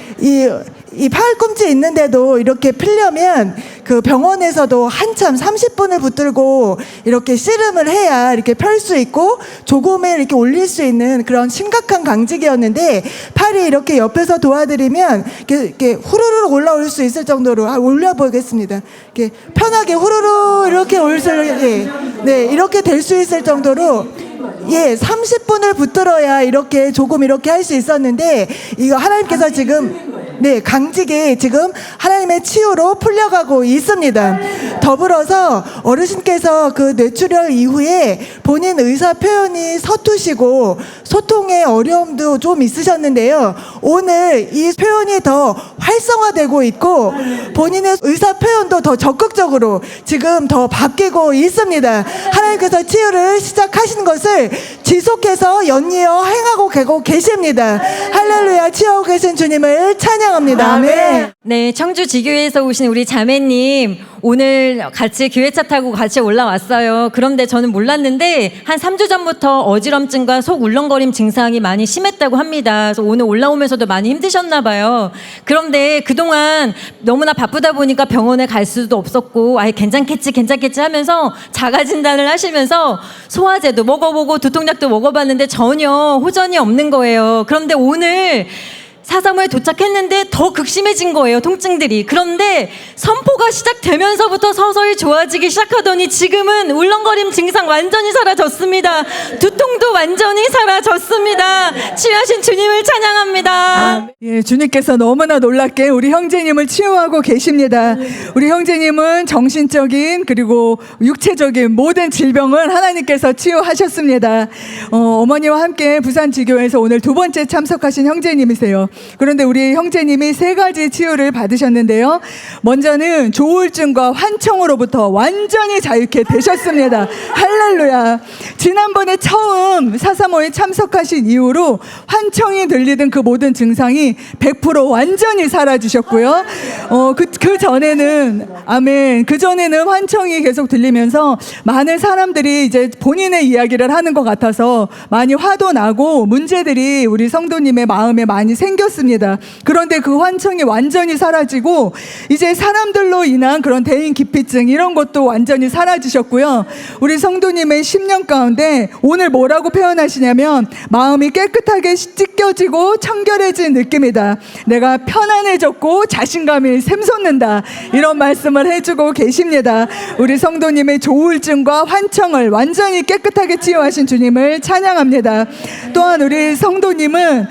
이 팔꿈치 있는데도 이렇게 풀려면 그 병원에서도 한참 30분을 붙들고 이렇게 씨름을 해야 이렇게 펼 수 있고 조금에 이렇게 올릴 수 있는 그런 심각한 강직이었는데 팔이 이렇게 옆에서 도와드리면 이렇게 후루룩 올라올 수 있을 정도로 올려보겠습니다. 이렇게 편하게 후루룩 이렇게 네, 이렇게 될 수 있을 정도로 30분을 붙들어야 이렇게 조금 이렇게 할 수 있었는데 이거 하나님께서 지금 강직이 지금 하나님의 치유로 풀려가고 있습니다. 더 더불어서 어르신께서 그 뇌출혈 이후에 본인 의사 표현이 서투시고 소통에 어려움도 좀 있으셨는데요. 오늘 이 표현이 더 활성화되고 있고 본인의 의사 표현도 더 적극적으로 지금 더 바뀌고 있습니다. 하나님께서 치유를 시작하신 것을 지속해서 연이어 행하고 계십니다. 할렐루야. 치유하고 계신 주님을 찬양합니다. 아멘. 네, 청주 지교회에서 오신 우리 자매님 오늘 같이 교회차 타고 같이 올라왔어요. 그런데 저는 몰랐는데 한 3주 전부터 어지럼증과 속 울렁거림 증상이 많이 심했다고 합니다. 그래서 오늘 올라오면서도 많이 힘드셨나 봐요. 그런데 그동안 너무나 바쁘다 보니까 병원에 갈 수도 없었고 아예 괜찮겠지 하면서 자가 진단을 하시면서 소화제도 먹어보고 두통약도 먹어봤는데 전혀 호전이 없는 거예요. 그런데 오늘 사사모에 도착했는데 더 극심해진 거예요, 통증들이. 그런데 선포가 시작되면서부터 서서히 좋아지기 시작하더니 지금은 울렁거림 증상 완전히 사라졌습니다. 두통도 완전히 사라졌습니다. 치유하신 주님을 찬양합니다. 예, 주님께서 너무나 놀랍게 우리 형제님을 치유하고 계십니다. 우리 형제님은 정신적인 그리고 육체적인 모든 질병을 하나님께서 치유하셨습니다. 어머니와 함께 부산지교에서 오늘 두 번째 참석하신 형제님이세요. 그런데 우리 형제님이 3가지 치유를 받으셨는데요. 먼저는 조울증과 환청으로부터 완전히 자유케 되셨습니다. 할렐루야. 지난번에 처음 사사모에 참석하신 이후로 환청이 들리던 그 모든 증상이 100% 완전히 사라지셨고요. 그 전에는 아멘. 그 전에는 환청이 계속 들리면서 많은 사람들이 이제 본인의 이야기를 하는 것 같아서 많이 화도 나고 문제들이 우리 성도님의 마음에 많이 생겼습니다. 그런데 그 환청이 완전히 사라지고 이제 사람들로 인한 그런 대인 기피증 이런 것도 완전히 사라지셨고요. 우리 성도님의 10년 가운데 오늘 뭐라고 표현하시냐면 마음이 깨끗하게 찢겨지고 청결해진 느낌이다. 내가 편안해졌고 자신감이 샘솟는다. 이런 말씀을 해주고 계십니다. 우리 성도님의 조울증과 환청을 완전히 깨끗하게 치유하신 주님을 찬양합니다. 또한 우리 성도님은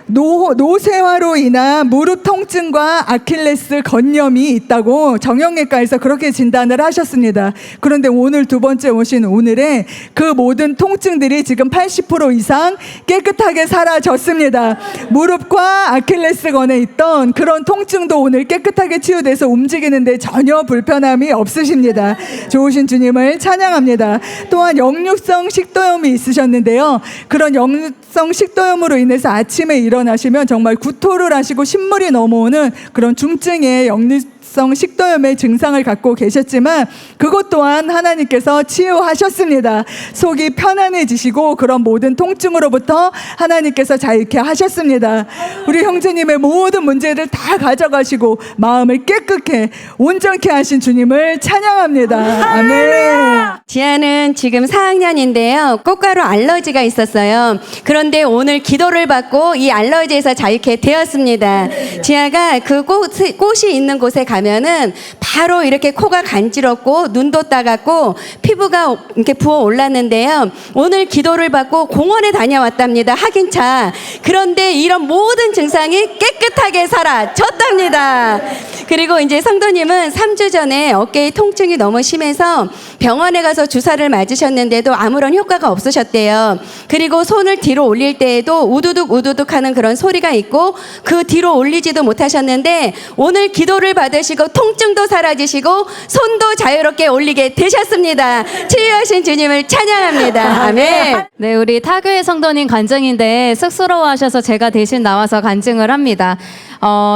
노쇠화로 인한 무릎 통증과 아킬레스 건염이 있다고 정형외과에서 그렇게 진단을 하셨습니다. 그런데 오늘 두 번째 오신 오늘에 그 모든 통증들이 지금 80% 이상 깨끗하게 사라졌습니다. 무릎과 아킬레스건에 있던 그런 통증도 오늘 깨끗하게 치유돼서 움직이는데 전혀 불편함이 없으십니다. 좋으신 주님을 찬양합니다. 또한 역류성 식도염이 있으셨는데요. 그런 역류성 식도염으로 인해서 아침에 일어나시면 정말 구토를 하시고 신물이 넘어오는 그런 중증의 역류성 식도염의 증상을 갖고 계셨지만 그것 또한 하나님께서 치유하셨습니다. 속이 편안해지시고 그런 모든 통증으로부터 하나님께서 자유케 하셨습니다. 우리 형제님의 모든 문제를 다 가져가시고 마음을 깨끗게 온전케 하신 주님을 찬양합니다. 아멘. 지아는 지금 4학년인데요. 꽃가루 알러지가 있었어요. 그런데 오늘 기도를 받고 이 알러지에서 자유케 되었습니다. 지아가 그 꽃이 있는 곳에 가면은 바로 이렇게 코가 간지럽고 눈도 따갑고 피부가 이렇게 부어 올랐는데요. 오늘 기도를 받고 공원에 다녀왔답니다. 확인차. 그런데 이런 모든 증상이 깨끗하게 사라졌답니다. 그리고 이제 성도님은 3주 전에 어깨의 통증이 너무 심해서 병원에 가서 주사를 맞으셨는데도 아무런 효과가 없으셨대요. 그리고 손을 뒤로 올릴 때에도 우두둑 우두둑 하는 그런 소리가 있고 그 뒤로 올리지도 못하셨는데 오늘 기도를 받으시고 통증도 사라지시고 손도 자유롭게 올리게 되셨습니다. 치유하신 주님을 찬양합니다. 아멘. 네, 우리 타교회 성도님 간증인데 쑥스러워하셔서 제가 대신 나와서 간증을 합니다.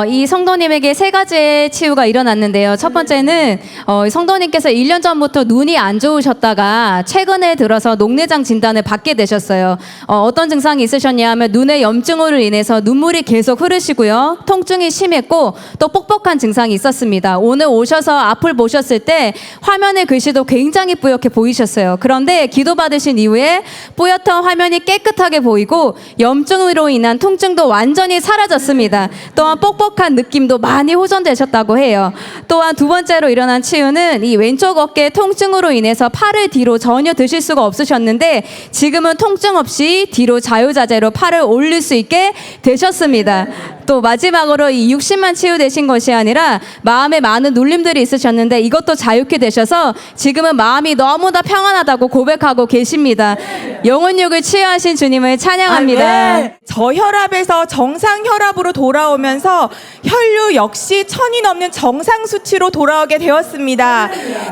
이 성도님에게 3가지의 치유가 일어났는데요. 첫 번째는 성도님께서 1년 전부터 눈이 안 좋으셨다가 최근에 들어서 녹내장 진단을 받게 되셨어요. 어떤 증상이 있으셨냐 하면 눈의 염증으로 인해서 눈물이 계속 흐르시고요. 통증이 심했고 또 뻑뻑한 증상이 있었습니다. 오늘 오셔서 앞을 보셨을 때 화면의 글씨도 굉장히 뿌옇게 보이셨어요. 그런데 기도받으신 이후에 뿌옇던 화면이 깨끗하게 보이고 염증으로 인한 통증도 완전히 사라졌습니다. 또한 뻑뻑한 느낌도 많이 호전되셨다고 해요. 또한 두 번째로 일어난 치유는 이 왼쪽 어깨 통증으로 인해서 팔을 뒤로 전혀 드실 수가 없으셨는데 지금은 통증 없이 뒤로 자유자재로 팔을 올릴 수 있게 되셨습니다. 또 마지막으로 이 육신만 치유되신 것이 아니라 마음에 많은 눌림들이 있으셨는데 이것도 자유케 되셔서 지금은 마음이 너무나 평안하다고 고백하고 계십니다. 영혼육을 치유하신 주님을 찬양합니다. 아멘. 저혈압에서 정상 혈압으로 돌아오면서 혈류 역시 1000이 넘는 정상 수치로 돌아오게 되었습니다.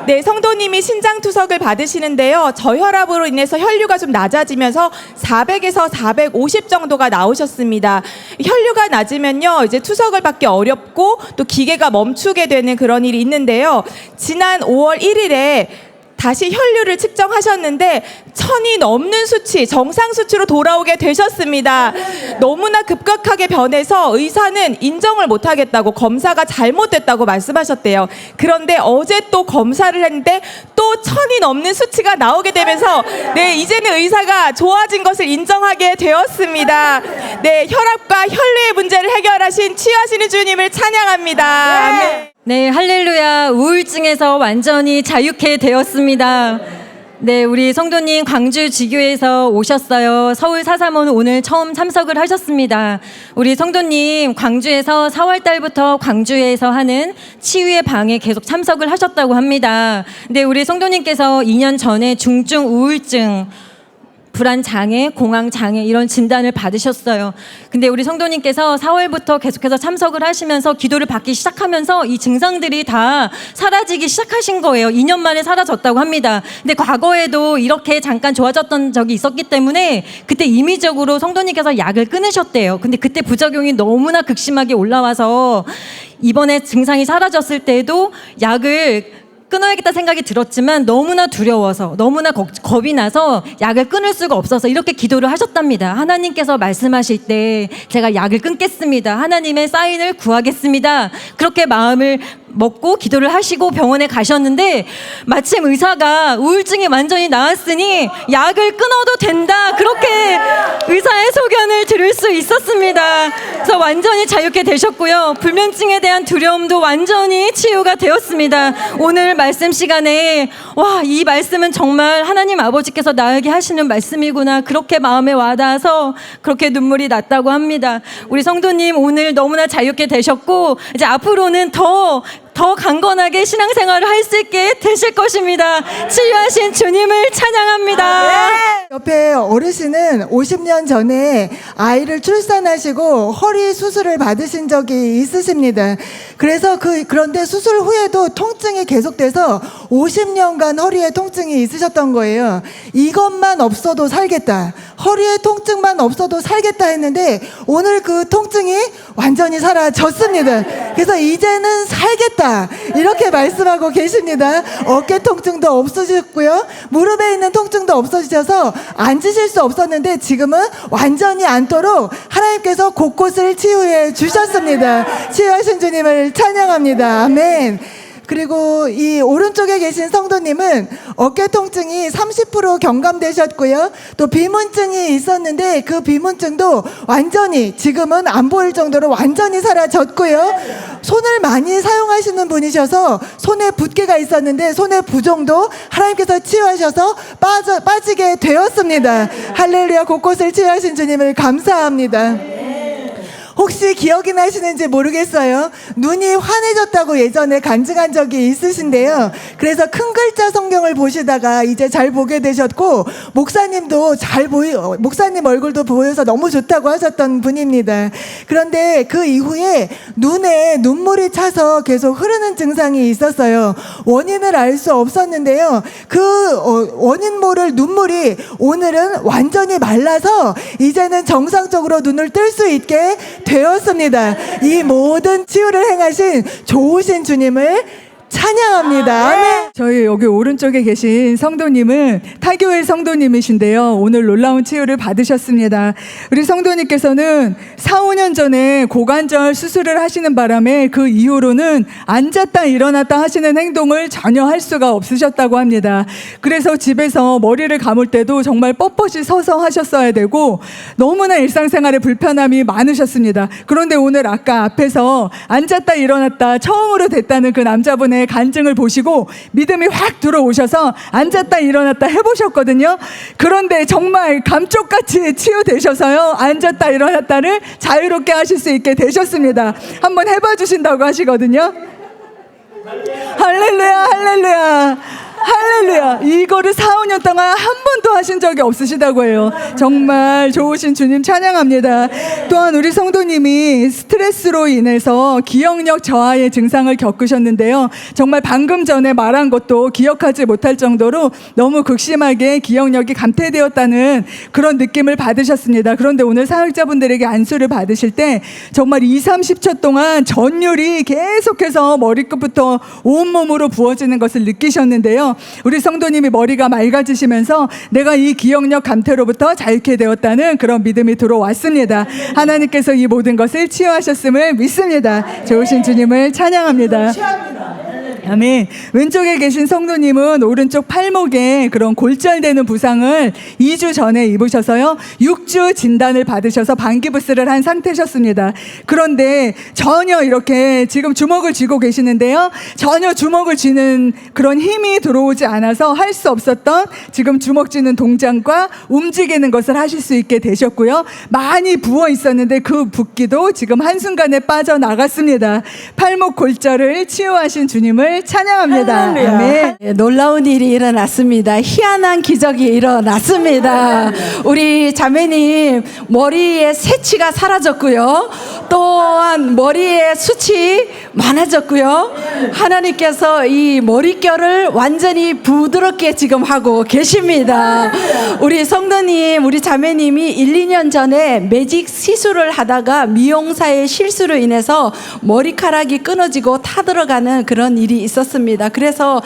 네, 성도님이 신장 투석을 받으시는데요. 저혈압으로 인해서 혈류가 좀 낮아지면서 400에서 450 정도가 나오셨습니다. 혈류가 낮으면요, 이제 투석을 받기 어렵고 또 기계가 멈추게 되는 그런 일이 있는데요. 지난 5월 1일에 다시 혈류를 측정하셨는데 1000이 넘는 수치, 정상 수치로 돌아오게 되셨습니다. 너무나 급격하게 변해서 의사는 인정을 못하겠다고, 검사가 잘못됐다고 말씀하셨대요. 그런데 어제 또 검사를 했는데 또 1000이 넘는 수치가 나오게 되면서 네, 이제는 의사가 좋아진 것을 인정하게 되었습니다. 네, 혈압과 혈류의 문제를 해결하신 치유하시는 주님을 찬양합니다. 아멘. 네, 할렐루야. 우울증에서 완전히 자유케 되었습니다. 네, 우리 성도님 광주 지교에서 오셨어요. 서울 435는 오늘 처음 참석을 하셨습니다. 우리 성도님 광주에서 4월 달부터 광주에서 하는 치유의 방에 계속 참석을 하셨다고 합니다. 네, 우리 성도님께서 2년 전에 중증 우울증, 불안장애, 공황장애 이런 진단을 받으셨어요. 근데 우리 성도님께서 4월부터 계속해서 참석을 하시면서 기도를 받기 시작하면서 이 증상들이 다 사라지기 시작하신 거예요. 2년 만에 사라졌다고 합니다. 근데 과거에도 이렇게 잠깐 좋아졌던 적이 있었기 때문에 그때 임의적으로 성도님께서 약을 끊으셨대요. 근데 그때 부작용이 너무나 극심하게 올라와서 이번에 증상이 사라졌을 때도 약을 끊어야겠다 생각이 들었지만 너무나 두려워서, 너무나 겁이 나서 약을 끊을 수가 없어서 이렇게 기도를 하셨답니다. 하나님께서 말씀하실 때 제가 약을 끊겠습니다. 하나님의 사인을 구하겠습니다. 그렇게 마음을 먹고 기도를 하시고 병원에 가셨는데 마침 의사가 우울증이 완전히 나았으니 약을 끊어도 된다, 그렇게 의사의 소견을 들을 수 있었습니다. 그래서 완전히 자유케 되셨고요. 불면증에 대한 두려움도 완전히 치유가 되었습니다. 오늘 말씀 시간에 와, 이 말씀은 정말 하나님 아버지께서 나에게 하시는 말씀이구나, 그렇게 마음에 와닿아서 그렇게 눈물이 났다고 합니다. 우리 성도님 오늘 너무나 자유케 되셨고 이제 앞으로는 더 강건하게 신앙생활을 할 수 있게 되실 것입니다. 치유하신 주님을 찬양합니다. 옆에 어르신은 50년 전에 아이를 출산하시고 허리 수술을 받으신 적이 있으십니다. 그래서 그런데 수술 후에도 통증이 계속돼서 50년간 허리에 통증이 있으셨던 거예요. 이것만 없어도 살겠다, 허리에 통증만 없어도 살겠다 했는데 오늘 그 통증이 완전히 사라졌습니다. 그래서 이제는 살겠다, 이렇게 말씀하고 계십니다. 어깨 통증도 없어지셨고요, 무릎에 있는 통증도 없어지셔서 앉으실 수 없었는데 지금은 완전히 앉도록 하나님께서 곳곳을 치유해 주셨습니다. 치유하신 주님을 찬양합니다. 아멘. 그리고 이 오른쪽에 계신 성도님은 어깨 통증이 30% 경감되셨고요. 또 비문증이 있었는데 그 비문증도 완전히 지금은 안 보일 정도로 완전히 사라졌고요. 손을 많이 사용하시는 분이셔서 손에 붓기가 있었는데 손의 부종도 하나님께서 치유하셔서 빠지게 되었습니다. 할렐루야. 곳곳을 치유하신 주님을 감사합니다. 혹시 기억이 나시는지 모르겠어요. 눈이 환해졌다고 예전에 간증한 적이 있으신데요. 그래서 큰 글자 성경을 보시다가 이제 잘 보게 되셨고, 목사님도 목사님 얼굴도 보여서 너무 좋다고 하셨던 분입니다. 그런데 그 이후에 눈에 눈물이 차서 계속 흐르는 증상이 있었어요. 원인을 알 수 없었는데요. 그 원인 모를 눈물이 오늘은 완전히 말라서 이제는 정상적으로 눈을 뜰 수 있게 되었습니다. 이 모든 치유를 행하신 좋으신 주님을 찬양합니다. 아멘. 저희 여기 오른쪽에 계신 성도님은 타교회 성도님이신데요. 오늘 놀라운 치유를 받으셨습니다. 우리 성도님께서는 4, 5년 전에 고관절 수술을 하시는 바람에 그 이후로는 앉았다 일어났다 하시는 행동을 전혀 할 수가 없으셨다고 합니다. 그래서 집에서 머리를 감을 때도 정말 뻣뻣이 서서 하셨어야 되고 너무나 일상생활에 불편함이 많으셨습니다. 그런데 오늘 아까 앞에서 앉았다 일어났다 처음으로 됐다는 그 남자분의 전에 간증을 보시고 믿음이 확 들어오셔서 앉았다 일어났다 해보셨거든요. 그런데 정말 감쪽같이 치유되셔서요, 앉았다 일어났다를 자유롭게 하실 수 있게 되셨습니다. 한번 해봐 주신다고 하시거든요. 할렐루야, 할렐루야, 할렐루야. 이거를 4, 5년 동안 한 번도 하신 적이 없으시다고 해요. 정말 좋으신 주님 찬양합니다. 또한 우리 성도님이 스트레스로 인해서 기억력 저하의 증상을 겪으셨는데요. 정말 방금 전에 말한 것도 기억하지 못할 정도로 너무 극심하게 기억력이 감퇴되었다는 그런 느낌을 받으셨습니다. 그런데 오늘 사역자분들에게 안수를 받으실 때 정말 2, 30초 동안 전율이 계속해서 머리끝부터 온몸으로 부어지는 것을 느끼셨는데요. 우리 성도님이 머리가 맑아지시면서 내가 이 기억력 감퇴로부터 자유케 되었다는 그런 믿음이 들어왔습니다. 하나님께서 이 모든 것을 치유하셨음을 믿습니다. 좋으신 주님을 찬양합니다. 아멘. 왼쪽에 계신 성도님은 오른쪽 팔목에 그런 골절되는 부상을 2주 전에 입으셔서요, 6주 진단을 받으셔서 방기부스를 한 상태셨습니다. 그런데 전혀 이렇게 지금 주먹을 쥐고 계시는데요, 전혀 주먹을 쥐는 그런 힘이 들어오지 않아서 할 수 없었던 지금 주먹 쥐는 동작과 움직이는 것을 하실 수 있게 되셨고요. 많이 부어 있었는데 그 붓기도 지금 한순간에 빠져나갔습니다. 팔목 골절을 치유하신 주님을 찬양합니다. 아멘. 네, 놀라운 일이 일어났습니다. 희한한 기적이 일어났습니다. 우리 자매님 머리에 새치가 사라졌고요. 또한 머리에 숱이 많아졌고요. 하나님께서 이 머릿결을 완전히 부드럽게 지금 하고 계십니다. 우리 성도님, 우리 자매님이 1, 2년 전에 매직 시술을 하다가 미용사의 실수로 인해서 머리카락이 끊어지고 타들어가는 그런 일이 있었습니다. 그래서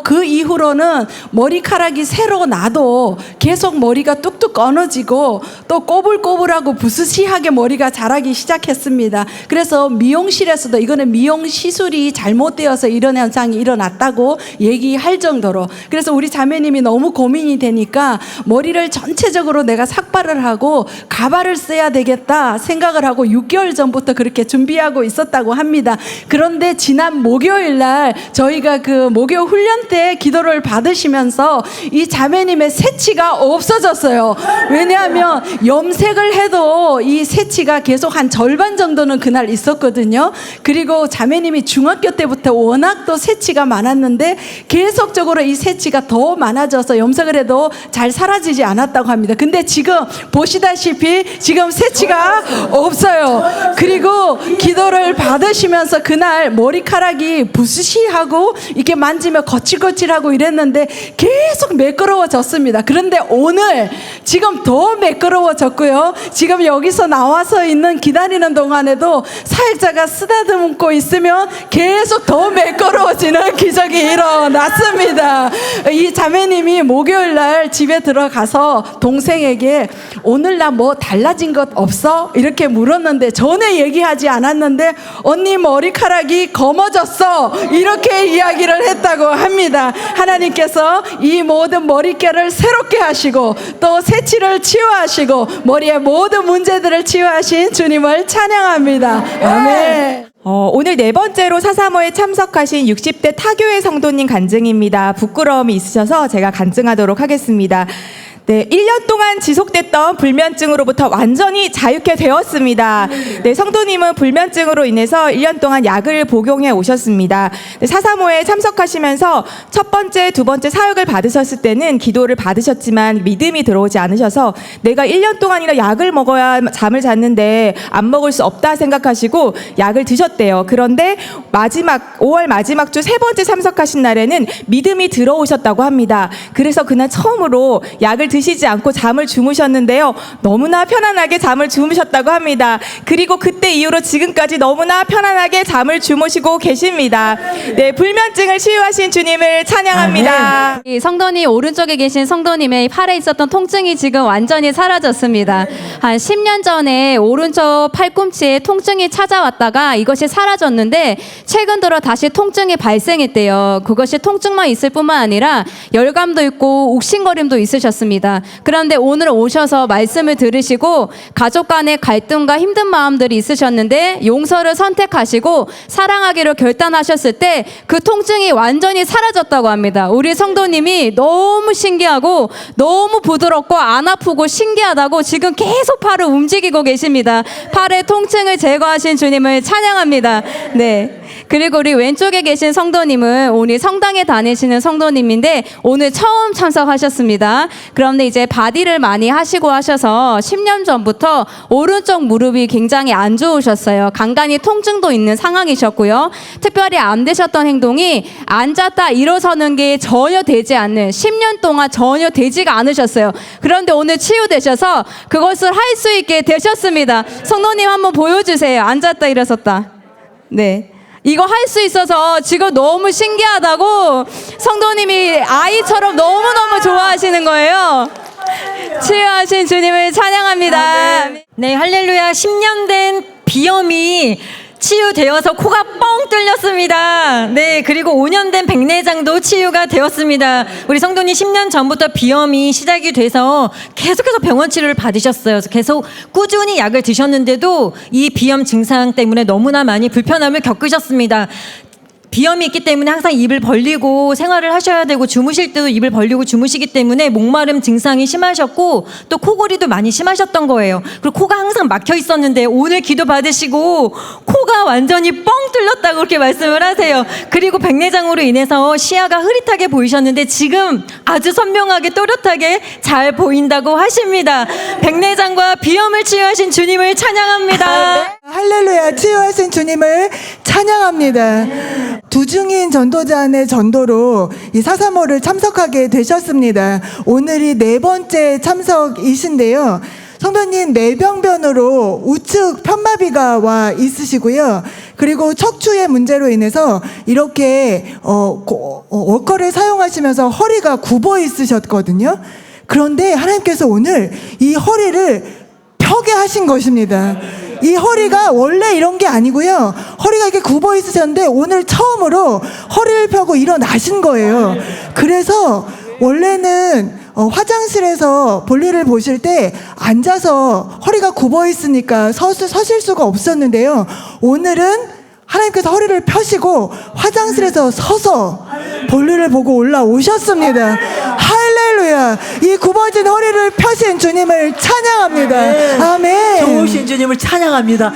그 이후로는 머리카락이 새로 나도 계속 머리가 뚝뚝 끊어지고 또 꼬불꼬불하고 부스시하게 머리가 자라기 시작했습니다. 그래서 미용실에서도 이거는 미용 시술이 잘못되어서 이런 현상이 일어났다고 얘기할 정도로, 그래서 우리 자매님이 너무 고민이 되니까 머리를 전체적으로 내가 삭발을 하고 가발을 써야 되겠다 생각을 하고 6개월 전부터 그렇게 준비하고 있었다고 합니다. 그런데 지난 목요일 날 저희가 그 목요 훈련 때 기도를 받으시면서 이 자매님의 새치가 없어졌어요. 왜냐하면 염색을 해도 이 새치가 계속 한 절반 정도는 그날 있었거든요. 그리고 자매님이 중학교 때부터 워낙 또 새치가 많았는데 계속적으로 이 새치가 더 많아져서 염색을 해도 잘 사라지지 않았다고 합니다. 근데 지금 보시다시피 지금 새치가 없어요. 그리고 기도를 받으시면서 그날 머리카락이 부스시하고 이렇게 만지면 거칠거칠하고 이랬는데 계속 매끄러워졌습니다. 그런데 오늘 지금 더 매끄러워졌고요. 지금 여기서 나와서 있는 기다리는 동안에도 사역자가 쓰다듬고 있으면 계속 더 매끄러워지는 기적이 일어났습니다. 이 자매님이 목요일 날 집에 들어가서 동생에게 오늘 나 뭐 달라진 것 없어? 이렇게 물었는데 전에 얘기하지 않았는데 언니 머리카락이 검어졌어 이렇게 이야기를 했다고 합니다. 하나님께서 이 모든 머릿결을 새롭게 하시고 또 새치를 치유하시고 머리의 모든 문제들을 치유하신 주님을 찬양합니다. 아멘. 오늘 네 번째로 사사모에 참석하신 60대 타교회 성도님 간증입니다. 부끄러움이 있으셔서 제가 간증하도록 하겠습니다. 네, 1년 동안 지속됐던 불면증으로부터 완전히 자유케 되었습니다. 네, 성도님은 불면증으로 인해서 1년 동안 약을 복용해 오셨습니다. 네, 사사모에 참석하시면서 첫 번째, 두 번째 사역을 받으셨을 때는 기도를 받으셨지만 믿음이 들어오지 않으셔서 내가 1년 동안이나 약을 먹어야 잠을 잤는데 안 먹을 수 없다 생각하시고 약을 드셨대요. 그런데 5월 마지막 주 세 번째 참석하신 날에는 믿음이 들어오셨다고 합니다. 그래서 그날 처음으로 약을 드시지 않고 잠을 주무셨는데요. 너무나 편안하게 잠을 주무셨다고 합니다. 그리고 그때 이후로 지금까지 너무나 편안하게 잠을 주무시고 계십니다. 네, 불면증을 치유하신 주님을 찬양합니다. 이 성도님 오른쪽에 계신 성도님의 팔에 있었던 통증이 지금 완전히 사라졌습니다. 한 10년 전에 오른쪽 팔꿈치에 통증이 찾아왔다가 이것이 사라졌는데 최근 들어 다시 통증이 발생했대요. 그것이 통증만 있을 뿐만 아니라 열감도 있고 욱신거림도 있으셨습니다. 되었습니다. 그런데 오늘 오셔서 말씀을 들으시고 가족 간의 갈등과 힘든 마음들이 있으셨는데 용서를 선택하시고 사랑하기로 결단하셨을 때 그 통증이 완전히 사라졌다고 합니다. 우리 성도님이 너무 신기하고 너무 부드럽고 안 아프고 신기하다고 지금 계속 팔을 움직이고 계십니다. 팔의 통증을 제거하신 주님을 찬양합니다. 네. 그리고 우리 왼쪽에 계신 성도님은 오늘 성당에 다니시는 성도님인데 오늘 처음 참석하셨습니다. 그런데 이제 바디를 많이 하시고 하셔서 10년 전부터 오른쪽 무릎이 굉장히 안 좋으셨어요. 간간히 통증도 있는 상황이셨고요. 특별히 안 되셨던 행동이 앉았다 일어서는 게 전혀 되지 않는 10년 동안 전혀 되지가 않으셨어요. 그런데 오늘 치유되셔서 그것을 할 수 있게 되셨습니다. 성도님 한번 보여주세요. 앉았다 일어섰다. 네. 이거 할 수 있어서 지금 너무 신기하다고 성도님이 아이처럼 너무너무 좋아하시는 거예요. 치유하신 주님을 찬양합니다. 네, 할렐루야. 10년 된 비염이 치유되어서 코가 뻥 뚫렸습니다. 네, 그리고 5년 된 백내장도 치유가 되었습니다. 우리 성도님 10년 전부터 비염이 시작이 돼서 계속해서 병원 치료를 받으셨어요. 그래서 계속 꾸준히 약을 드셨는데도 이 비염 증상 때문에 너무나 많이 불편함을 겪으셨습니다. 비염이 있기 때문에 항상 입을 벌리고 생활을 하셔야 되고 주무실 때도 입을 벌리고 주무시기 때문에 목마름 증상이 심하셨고 또 코골이도 많이 심하셨던 거예요. 그리고 코가 항상 막혀 있었는데 오늘 기도 받으시고 코가 완전히 뻥 뚫렸다고 그렇게 말씀을 하세요. 그리고 백내장으로 인해서 시야가 흐릿하게 보이셨는데 지금 아주 선명하게 또렷하게 잘 보인다고 하십니다. 백내장과 비염을 치유하신 주님을 찬양합니다. 할렐루야, 치유하신 주님을 찬양합니다. 두중인 전도자의 전도로 이 435를 참석하게 되셨습니다. 오늘이 4번째 참석이신데요. 성도님 뇌병변으로 우측 편마비가 와 있으시고요. 그리고 척추의 문제로 인해서 이렇게 워커를 사용하시면서 허리가 굽어 있으셨거든요. 그런데 하나님께서 오늘 이 허리를 펴게 하신 것입니다. 이 허리가 원래 이런 게 아니고요. 허리가 이렇게 굽어 있으셨는데 오늘 처음으로 허리를 펴고 일어나신 거예요. 그래서 원래는 화장실에서 볼일을 보실 때 앉아서 허리가 굽어 있으니까 서실 수가 없었는데요. 오늘은 하나님께서 허리를 펴시고 화장실에서 서서 볼일을 보고 올라오셨습니다. 할렐루야. 이 굽어진 허리를 펴신 주님을 찬양합니다. 아멘. 좋으신 주님을 찬양합니다.